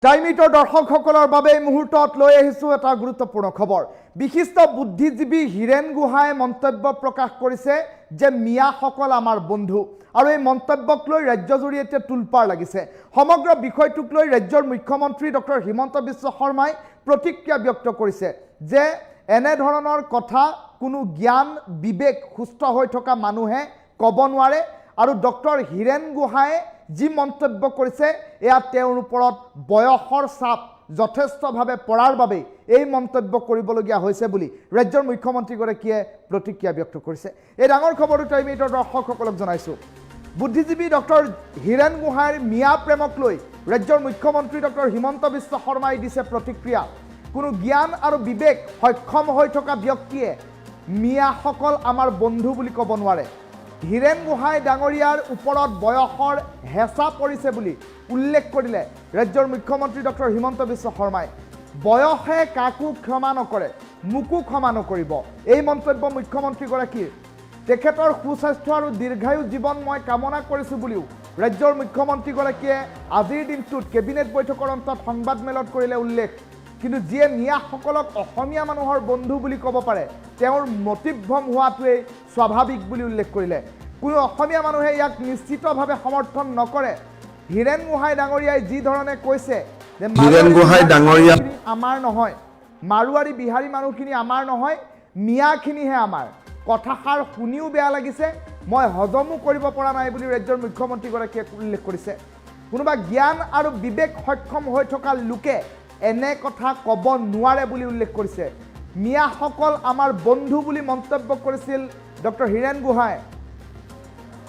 টাইমিটৰ দৰ্শকসকলৰ বাবে এই মুহূৰ্তত লৈ আহিছোঁ এটা গুৰুত্বপূৰ্ণ খবৰ। বিশিষ্ট বুদ্ধিজীৱী হীৰেন গোহাঁয়ে মন্তব্য প্ৰকাশ কৰিছে যে মিয়াসকল আমাৰ বন্ধু, আৰু এই মন্তব্যক লৈ ৰাজ্যজুৰি এতিয়া তুলপাৰ লাগিছে। সমগ্ৰ বিষয়টোক লৈ ৰাজ্যৰ মুখ্যমন্ত্ৰী ডক্টৰ হিমন্ত বিশ্ব শৰ্মাই প্ৰতিক্ৰিয়া ব্যক্ত কৰিছে যে এনেধৰণৰ কথা কোনো জ্ঞান বিবেক সুস্থ হৈ থকা মানুহে ক'ব নোৱাৰে, আৰু ডক্টৰ হীৰেন গোহাঁয়ে যি মন্তব্য কৰিছে এয়া তেওঁৰ ওপৰত বয়সৰ চাপ যথেষ্টভাৱে পৰাৰ বাবে এই মন্তব্য কৰিবলগীয়া হৈছে বুলি ৰাজ্যৰ মুখ্যমন্ত্ৰীগৰাকীয়ে প্ৰতিক্ৰিয়া ব্যক্ত কৰিছে। এই ডাঙৰ খবৰটো আমি এইটোৰ দৰ্শকসকলক জনাইছোঁ। বুদ্ধিজীৱী ডক্টৰ হীৰেন গোহাঁইৰ মিয়া প্ৰেমক লৈ ৰাজ্যৰ মুখ্যমন্ত্ৰী ডক্টৰ হিমন্ত বিশ্ব শৰ্মাই দিছে প্ৰতিক্ৰিয়া। কোনো জ্ঞান আৰু বিবেক সক্ষম হৈ থকা ব্যক্তিয়ে মিয়াসকল আমাৰ বন্ধু বুলি ক'ব নোৱাৰে। হীৰেন গোহাঁই ডাঙৰীয়াৰ ওপৰত বয়সৰ হেঁচা পৰিছে বুলি উল্লেখ কৰিলে ৰাজ্যৰ মুখ্যমন্ত্ৰী ডক্টৰ হিমন্ত বিশ্ব শৰ্মাই। বয়সে কাকো ক্ষমা নকৰে, মোকো ক্ষমা নকৰিব, এই মন্তব্য মুখ্যমন্ত্ৰীগৰাকীৰ। তেখেতৰ সুস্বাস্থ্য আৰু দীৰ্ঘায়ু জীৱন মই কামনা কৰিছোঁ বুলিও ৰাজ্যৰ মুখ্যমন্ত্ৰীগৰাকীয়ে আজিৰ দিনটোত কেবিনেট বৈঠকৰ অন্তত সংবাদমেলত কৰিলে উল্লেখ। কিন্তু যিয়ে মিয়াসকলক অসমীয়া মানুহৰ বন্ধু বুলি ক'ব পাৰে তেওঁৰ মতিভ্ৰম হোৱাটোৱেই স্বাভাৱিক বুলি উল্লেখ কৰিলে। কোনো অসমীয়া মানুহে ইয়াক নিশ্চিতভাৱে সমৰ্থন নকৰে। হীৰেন গোহাঁই ডাঙৰীয়াই যি ধৰণে কৈছে যে হীৰেন গোহাঁই ডাঙৰীয়া আমাৰ নহয়, মাৰোৱাৰী বিহাৰী মানুহখিনি আমাৰ নহয়, মিয়াখিনিহে আমাৰ। কথাষাৰ শুনিও বেয়া লাগিছে, মই হজমো কৰিব পৰা নাই বুলি ৰাজ্যৰ মুখ্যমন্ত্ৰীগৰাকীয়ে উল্লেখ কৰিছে। কোনোবা জ্ঞান আৰু বিবেক সক্ষম হৈ থকা লোকে এনে কথা ক'ব নোৱাৰে বুলি উল্লেখ কৰিছে। মিয়াসকল আমাৰ বন্ধু বুলি মন্তব্য কৰিছিল ডক্টৰ হীৰেন গোহাঁই,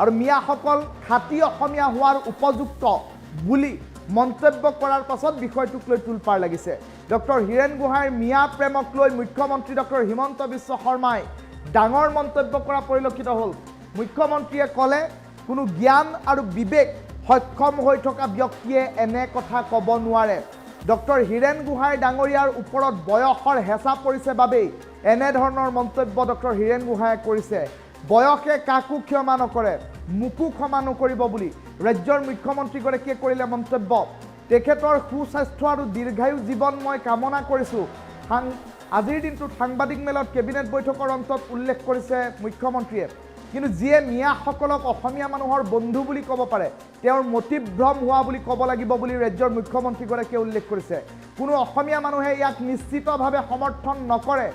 আৰু মিয়াসকল খাটি অসমীয়া হোৱাৰ উপযুক্ত বুলি মন্তব্য কৰাৰ পাছত বিষয়টোক লৈ তুলপাৰ লাগিছে। ডক্টৰ হীৰেন গোহাঁইৰ মিয়া প্ৰেমক লৈ মুখ্যমন্ত্ৰী ডক্টৰ হিমন্ত বিশ্ব শৰ্মাই ডাঙৰ মন্তব্য কৰা পৰিলক্ষিত হ'ল। মুখ্যমন্ত্ৰীয়ে ক'লে কোনো জ্ঞান আৰু বিবেক সক্ষম হৈ থকা ব্যক্তিয়ে এনে কথা ক'ব নোৱাৰে। ডক্টৰ হীৰেন গোহাঁই ডাঙৰীয়াৰ ওপৰত বয়সৰ হেঁচা পৰিছে বাবেই এনেধৰণৰ মন্তব্য ডক্টৰ হীৰেন গোহাঁয়ে কৰিছে। বয়সে কাকো ক্ষমা নকৰে, মোকো ক্ষমা নকৰিব বুলি ৰাজ্যৰ মুখ্যমন্ত্ৰীগৰাকীয়ে কৰিলে মন্তব্য। তেখেতৰ সুস্বাস্থ্য আৰু দীৰ্ঘায়ু জীৱন মই কামনা কৰিছোঁ, আজিৰ দিনটোত সাংবাদিক মেলত কেবিনেট বৈঠকৰ অন্তত উল্লেখ কৰিছে মুখ্যমন্ত্ৰীয়ে। কিন্তু যিয়ে মিয়াসকলক অসমীয়া মানুহৰ বন্ধু বুলি ক'ব পাৰে তেওঁৰ মতিভ্ৰম হোৱা বুলি ক'ব লাগিব বুলি ৰাজ্যৰ মুখ্যমন্ত্ৰীগৰাকীয়ে উল্লেখ কৰিছে। কোনো অসমীয়া মানুহে ইয়াক নিশ্চিতভাৱে সমৰ্থন নকৰে।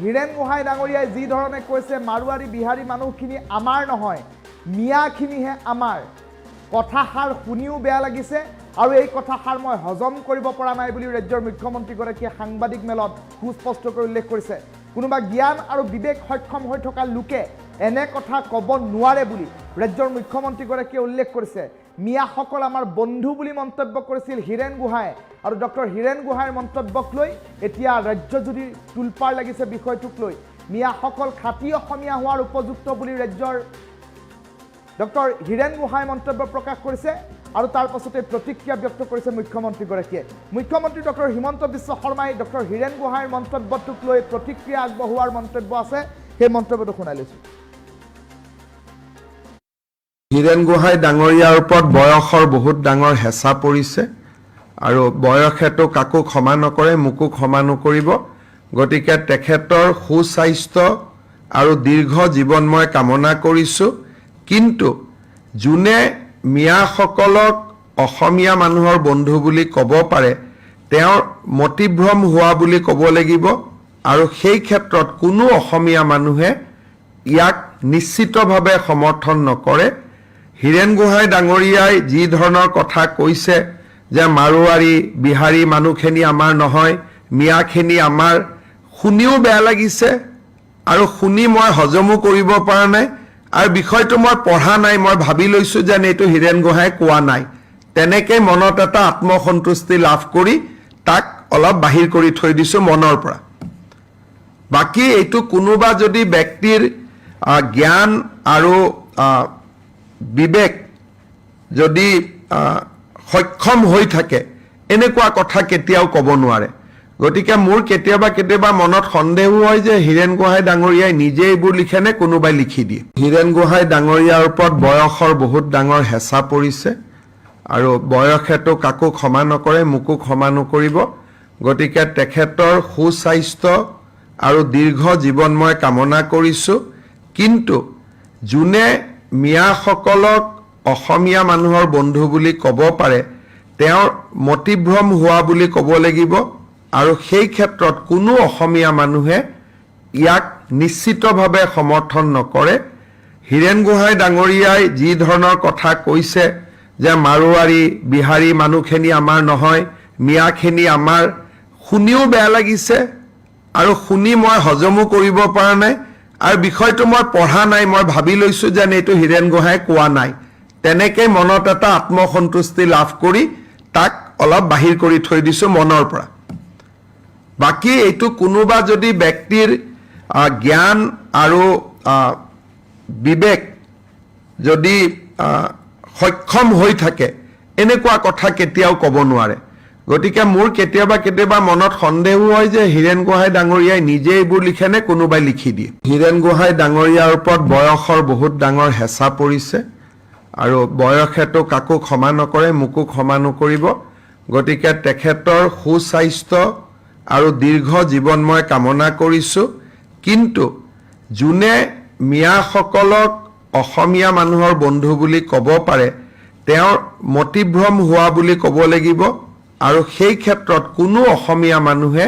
হীৰেন গোহাঁই ডাঙৰীয়াই যি ধৰণে কৈছে মাৰোৱাৰী বিহাৰী মানুহখিনি আমাৰ নহয়, মিয়াখিনিহে আমাৰ। কথাষাৰ শুনিও বেয়া লাগিছে, আৰু এই কথাষাৰ মই হজম কৰিব পৰা নাই বুলি ৰাজ্যৰ মুখ্যমন্ত্ৰীগৰাকীয়ে সাংবাদিক মেলত সুস্পষ্টকৈ উল্লেখ কৰিছে। কোনোবা জ্ঞান আৰু বিবেক সক্ষম হৈ থকা লোকে এনে কথা ক'ব নোৱাৰে বুলি ৰাজ্যৰ মুখ্যমন্ত্ৰীগৰাকীয়ে উল্লেখ কৰিছে। মিয়াসকল আমাৰ বন্ধু বুলি মন্তব্য কৰিছিল হীৰেন গোহাঁই, আৰু ডক্টৰ হীৰেন গোহাঁইৰ মন্তব্যক লৈ এতিয়া ৰাজ্যজুৰি তুলপাৰ লাগিছে বিষয়টোক লৈ। মিয়াসকল খাটি অসমীয়া হোৱাৰ উপযুক্ত বুলি ৰাজ্যৰ ডক্টৰ হীৰেন গোহাঁই মন্তব্য প্ৰকাশ কৰিছে, আৰু তাৰ পাছতে প্ৰতিক্ৰিয়া ব্যক্ত কৰিছে মুখ্যমন্ত্ৰীগৰাকীয়ে। মুখ্যমন্ত্ৰী ডক্টৰ হিমন্ত বিশ্ব শৰ্মাই ডক্টৰ হীৰেন গোহাঁইৰ মন্তব্যটোক লৈ প্ৰতিক্ৰিয়া আগবঢ়োৱাৰ মন্তব্য আছে, সেই মন্তব্যটো শুনাই লৈছোঁ। হীৰেন গোহাঁই ডাঙৰীয়াৰ ওপৰত বয়সৰ বহুত ডাঙৰ হেঁচা পৰিছে, আৰু বয়সেতো কাকো ক্ষমা নকৰে, মোকো ক্ষমা নকৰিব। গতিকে তেখেতৰ সুস্বাস্থ্য আৰু দীৰ্ঘ জীৱন মই কামনা কৰিছোঁ। কিন্তু যোনে মিয়াসকলক অসমীয়া মানুহৰ বন্ধু বুলি ক'ব পাৰে তেওঁৰ মতিভ্ৰম হোৱা বুলি ক'ব লাগিব, আৰু সেই ক্ষেত্ৰত কোনো অসমীয়া মানুহে ইয়াক নিশ্চিতভাৱে সমৰ্থন নকৰে। হীৰেন গোহাঁই ডাঙৰীয়াই যি ধৰণৰ কথা কৈছে যে মাৰোৱাৰী বিহাৰী মানুহখিনি আমাৰ নহয়, মিয়াখিনি আমাৰ, শুনিও বেয়া লাগিছে, আৰু শুনি মই হজমো কৰিব পৰা নাই। আৰু বিষয়টো মই পঢ়া নাই, মই ভাবি লৈছোঁ যেন এইটো হীৰেন গোহাঁই কোৱা নাই। তেনেকৈ মনত এটা আত্মসন্তুষ্টি লাভ কৰি তাক অলপ বাহিৰ কৰি থৈ দিছোঁ মনৰ পৰা। বাকী এইটো কোনোবা যদি ব্যক্তিৰ জ্ঞান আৰু বিবেক যদি সক্ষম হৈ থাকে এনেকুৱা কথা কেতিয়াও ক'ব নোৱাৰে। গতিকে মোৰ কেতিয়াবা মনত সন্দেহ হয় যে হীৰেন গোহাঁই ডাঙৰীয়াই নিজে এইবোৰ লিখেনে কোনোবাই লিখি দিয়ে। হীৰেন গোহাঁই ডাঙৰীয়াৰ ওপৰত বয়সৰ বহুত ডাঙৰ হেঁচা পৰিছে, আৰু বয়সেতো কাকো ক্ষমা নকৰে, মোকো ক্ষমা নকৰিব। গতিকে তেখেতৰ সুস্বাস্থ্য আৰু দীৰ্ঘ জীৱন মই কামনা কৰিছোঁ। কিন্তু যোনে মিয়াসকলক অসমীয়া মানুহৰ বন্ধু বুলি ক'ব পাৰে, তেওঁৰ মতিভ্ৰম হোৱা বুলি ক'ব লাগিব। আৰু সেই ক্ষেত্ৰত কোনো অসমীয়া মানুহে ইয়াক নিশ্চিতভাৱে সমৰ্থন নকৰে। হীৰেণ গোহাঁই ডাঙৰীয়াই যি ধৰণৰ কথা কৈছে যে মাৰোৱাৰী বিহাৰী মানুহখিনি আমাৰ নহয়, মিয়াখিনি আমাৰ, শুনিও বেয়া লাগিছে আৰু শুনি মই হজমো কৰিব পৰা নাই। আৰু বিষয়টো মই পঢ়া নাই, মই ভাবি লৈছোঁ যেন এইটো হীৰেণ গোহাঁই কোৱা নাই। তেনেকৈ মনত এটা আত্মসন্তুষ্টি লাভ কৰি তাক অলপ বাহিৰ কৰি থৈ দিছোঁ মনৰ পৰা। বাকী এইটো কোনোবা যদি ব্যক্তিৰ জ্ঞান আৰু বিবেক যদি সক্ষম হৈ থাকে, এনেকুৱা কথা কেতিয়াও ক'ব নোৱাৰে। গতিকে মোৰ কেতিয়াবা মনত সন্দেহো হয় যে হীৰেণ গোহাঁই ডাঙৰীয়াই নিজে এইবোৰ লিখেনে কোনোবাই লিখি দিয়ে। হীৰেণ গোহাঁই ডাঙৰীয়াৰ ওপৰত বয়সৰ বহুত ডাঙৰ হেঁচা পৰিছে আৰু বয়সেতো কাকো ক্ষমা নকৰে, মোকো ক্ষমা নকৰিব। গতিকে তেখেতৰ সুস্বাস্থ্য আৰু দীৰ্ঘ জীৱন মই কামনা কৰিছোঁ। কিন্তু যোনে মিয়াসকলক অসমীয়া মানুহৰ বন্ধু বুলি ক'ব পাৰে, তেওঁৰ মতিভ্ৰম হোৱা বুলি ক'ব লাগিব। আৰু সেই ক্ষেত্ৰত কোনো অসমীয়া মানুহে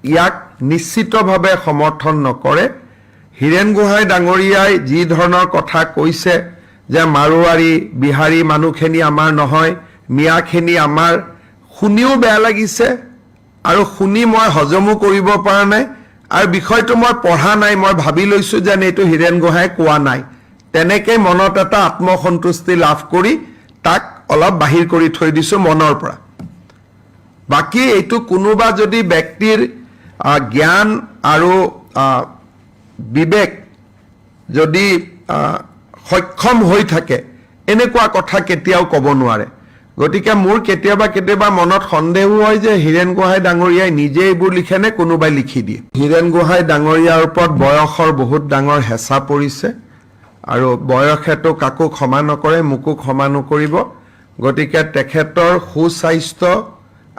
ইয়াক নিশ্চিতভাৱে সমৰ্থন নকৰে। হীৰেণ গোহাঁই ডাঙৰীয়াই যি ধৰণৰ কথা কৈছে যে মাৰোৱাৰী বিহাৰী মানুহখিনি আমাৰ নহয়, মিয়াখিনি আমাৰ, শুনিও বেয়া লাগিছে আৰু শুনি মই হজমো কৰিব পৰা নাই। আৰু বিষয়টো মই পঢ়া নাই, মই ভাবি লৈছোঁ যেন এইটো হীৰেণ গোহাঁই কোৱা নাই। তেনেকৈ মনত এটা আত্মসন্তুষ্টি লাভ কৰি তাক অলপ বাহিৰ কৰি থৈ দিছোঁ মনৰ পৰা। বাকী এইটো কোনোবা যদি ব্যক্তিৰ জ্ঞান আৰু বিবেক যদি সক্ষম হৈ থাকে, এনেকুৱা কথা কেতিয়াও ক'ব নোৱাৰে। গতিকে মোৰ কেতিয়াবা মনত সন্দেহো হয় যে হীৰেণ গোহাঁই ডাঙৰীয়াই নিজে এইবোৰ লিখেনে কোনোবাই লিখি দিয়ে। হীৰেণ গোহাঁই ডাঙৰীয়াৰ ওপৰত বয়সৰ বহুত ডাঙৰ হেঁচা পৰিছে আৰু বয়সেতো কাকো ক্ষমা নকৰে, মোকো ক্ষমা নকৰিব। গতিকে তেখেতৰ সুস্বাস্থ্য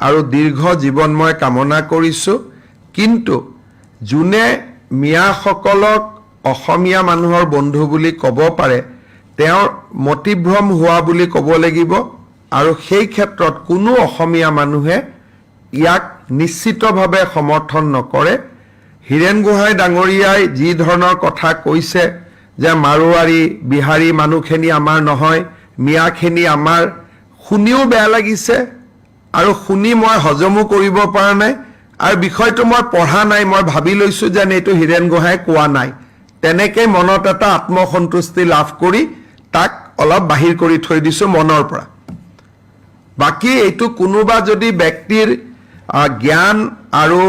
আৰু দীৰ্ঘ জীৱন মই কামনা কৰিছোঁ। কিন্তু যোনে মিয়াসকলক অসমীয়া মানুহৰ বন্ধু বুলি ক'ব পাৰে, তেওঁৰ মতিভ্ৰম হোৱা বুলি ক'ব লাগিব। আৰু সেই ক্ষেত্ৰত কোনো অসমীয়া মানুহে ইয়াক নিশ্চিতভাৱে সমৰ্থন নকৰে। হীৰেণ গোহাঁই ডাঙৰীয়াই যি ধৰণৰ কথা কৈছে যে মাৰোৱাৰী বিহাৰী মানুহখিনি আমাৰ নহয়, মিয়াখিনি আমাৰ, শুনিও বেয়া লাগিছে আৰু শুনি মই হজমো কৰিব পৰা নাই। আৰু বিষয়টো মই পঢ়া নাই, মই ভাবি লৈছোঁ যেন এইটো হীৰেণ গোহাঁই কোৱা নাই। তেনেকৈ মনত এটা আত্মসন্তুষ্টি লাভ কৰি তাক অলপ বাহিৰ কৰি থৈ দিছোঁ মনৰ পৰা। বাকী এইটো কোনোবা যদি ব্যক্তিৰ জ্ঞান আৰু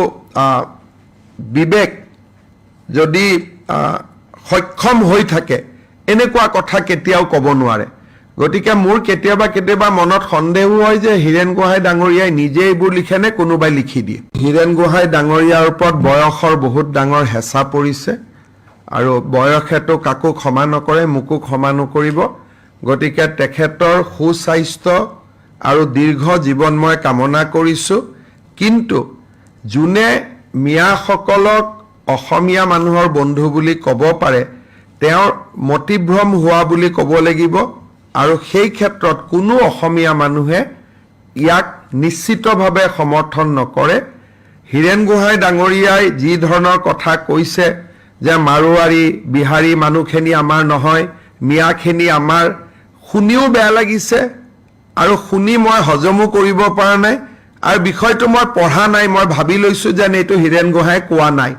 বিবেক যদি সক্ষম হৈ থাকে, এনেকুৱা কথা কেতিয়াও ক'ব নোৱাৰে। গতিকে মোৰ কেতিয়াবা মনত সন্দেহো হয় যে হীৰেণ গোহাঁই ডাঙৰীয়াই নিজে এইবোৰ লিখেনে কোনোবাই লিখি দিয়ে। হীৰেণ গোহাঁই ডাঙৰীয়াৰ ওপৰত বয়সৰ বহুত ডাঙৰ হেঁচা পৰিছে আৰু বয়সেতো কাকো ক্ষমা নকৰে, মোকো ক্ষমা নকৰিব। গতিকে তেখেতৰ সুস্বাস্থ্য আৰু দীৰ্ঘ জীৱন মই কামনা কৰিছোঁ। কিন্তু যোনে মিয়াসকলক অসমীয়া মানুহৰ বন্ধু বুলি ক'ব পাৰে, তেওঁৰ মতিভ্ৰম হোৱা বুলি ক'ব লাগিব। আৰু সেই ক্ষেত্ৰত কোনো অসমীয়া মানুহে ইয়াক নিশ্চিতভাৱে সমৰ্থন নকৰে। হীৰেণ গোহাঁই ডাঙৰীয়াই যি ধৰণৰ কথা কৈছে যে মাৰোৱাৰী বিহাৰী মানুহখিনি আমাৰ নহয়, মিয়াখিনি আমাৰ, শুনিও বেয়া লাগিছে আৰু শুনি মই হজমো কৰিব পৰা নাই। আৰু বিষয়টো মই পঢ়া নাই, মই ভাবি লৈছোঁ যেন এইটো হীৰেণ গোহাঁই কোৱা নাই।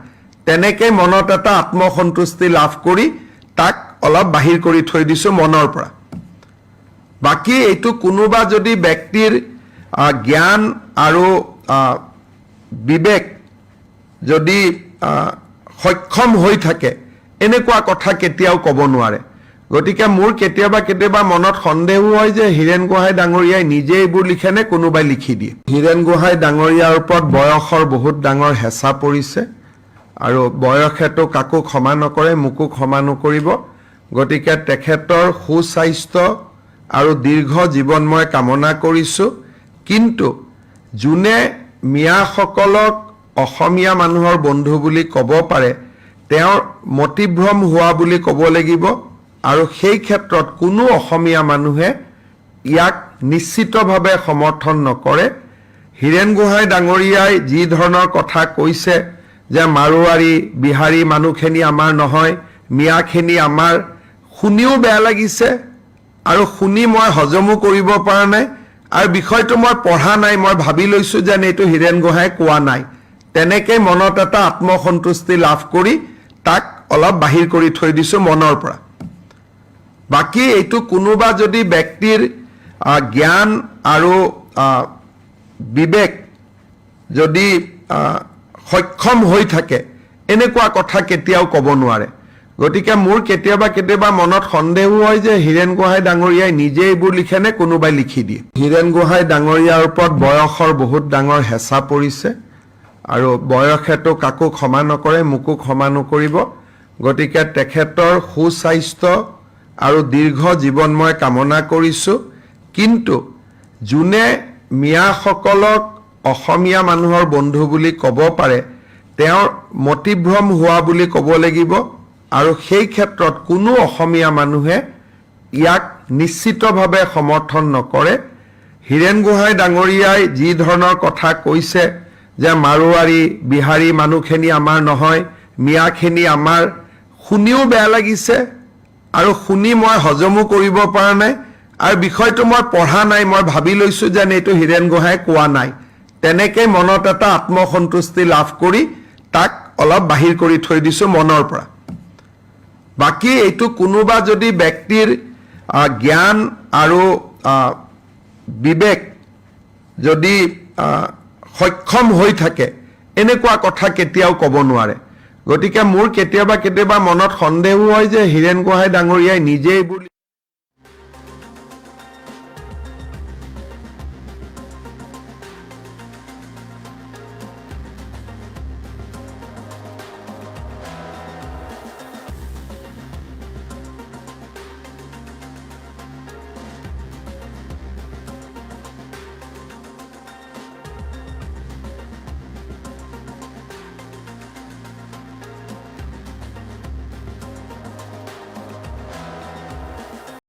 তেনেকৈ মনত এটা আত্মসন্তুষ্টি লাভ কৰি তাক অলপ বাহিৰ কৰি থৈ দিছোঁ মনৰ পৰা। বাকী এইটো কোনোবা যদি ব্যক্তিৰ জ্ঞান আৰু বিবেক যদি সক্ষম হৈ থাকে, এনেকুৱা কথা কেতিয়াও ক'ব নোৱাৰে। গতিকে মোৰ কেতিয়াবা মনত সন্দেহো হয় যে হীৰেণ গোহাঁই ডাঙৰীয়াই নিজে এইবোৰ লিখেনে কোনোবাই লিখি দিয়ে। হীৰেণ গোহাঁই ডাঙৰীয়াৰ ওপৰত বয়সৰ বহুত ডাঙৰ হেঁচা পৰিছে আৰু বয়সেতো কাকো ক্ষমা নকৰে, মোকো ক্ষমা নকৰিব। গতিকে তেখেতৰ সুস্বাস্থ্য আৰু দীৰ্ঘ জীৱন মই কামনা কৰিছোঁ। কিন্তু যোনে মিয়াসকলক অসমীয়া মানুহৰ বন্ধু বুলি ক'ব পাৰে তেওঁৰ মতিভ্ৰম হোৱা বুলি ক'ব লাগিব। আৰু সেই ক্ষেত্ৰত কোনো অসমীয়া মানুহে ইয়াক নিশ্চিতভাৱে সমৰ্থন নকৰে। হীৰেন গোহাঁই ডাঙৰীয়াই যি ধৰণৰ কথা কৈছে যে মাৰোৱাৰী বিহাৰী মানুহখিনি আমাৰ নহয়, মিয়াখিনি আমাৰ, শুনিও বেয়া লাগিছে আৰু শুনি মই হজমো কৰিব পৰা নাই। আৰু বিষয়টো মই পঢ়া নাই, মই ভাবি লৈছোঁ যেন এইটো হীৰেন গোহাঁই কোৱা নাই। তেনেকৈ মনত এটা আত্মসন্তুষ্টি লাভ কৰি তাক অলপ বাহিৰ কৰি থৈ দিছোঁ মনৰ পৰা। বাকী এইটো কোনোবা যদি ব্যক্তিৰ জ্ঞান আৰু বিবেক যদি সক্ষম হৈ থাকে এনেকুৱা কথা কেতিয়াও ক'ব নোৱাৰে। গতিকে মোৰ কেতিয়াবা মনত সন্দেহো হয় যে হীৰেন গোহাঁই ডাঙৰীয়াই নিজে এইবোৰ লিখে নে কোনোবাই লিখি দিয়ে। হীৰেন গোহাঁই ডাঙৰীয়াৰ ওপৰত বয়সৰ বহুত ডাঙৰ হেঁচা পৰিছে আৰু বয়সেতো কাকো ক্ষমা নকৰে, মোকো ক্ষমা নকৰিব। গতিকে তেখেতৰ সুস্বাস্থ্য আৰু দীৰ্ঘ জীৱন মই কামনা কৰিছোঁ। কিন্তু যোনে মিয়াসকলক অসমীয়া মানুহৰ বন্ধু বুলি ক'ব পাৰে তেওঁৰ মতিভ্ৰম হোৱা বুলি ক'ব লাগিব। আৰু সেই ক্ষেত্ৰত কোনো অসমীয়া মানুহে ইয়াক নিশ্চিতভাৱে সমৰ্থন নকৰে। হীৰেন গোহাঁই ডাঙৰীয়াই যি ধৰণৰ কথা কৈছে যে মাৰোৱাৰী বিহাৰী মানুহখিনি আমাৰ নহয়, মিয়াখিনি আমাৰ, শুনিও বেয়া লাগিছে আৰু শুনি মই হজমো কৰিব পৰা নাই। আৰু বিষয়টো মই পঢ়া নাই, মই ভাবি লৈছোঁ যেন এইটো হীৰেন গোহাঁই কোৱা নাই। তেনেকৈ মনত এটা আত্মসন্তুষ্টি লাভ কৰি তাক অলপ বাহিৰ কৰি থৈ দিছোঁ মনৰ পৰা। বাকী এইটো কোনোবা যদি ব্যক্তিৰ জ্ঞান আৰু বিবেক যদি সক্ষম হৈ থাকে এনেকুৱা কথা কেতিয়াও ক'ব নোৱাৰে। গতিকে মোৰ কেতিয়াবা মনত সন্দেহো হয় যে হীৰেন গোহাঁই ডাঙৰীয়াই নিজে এইবোৰ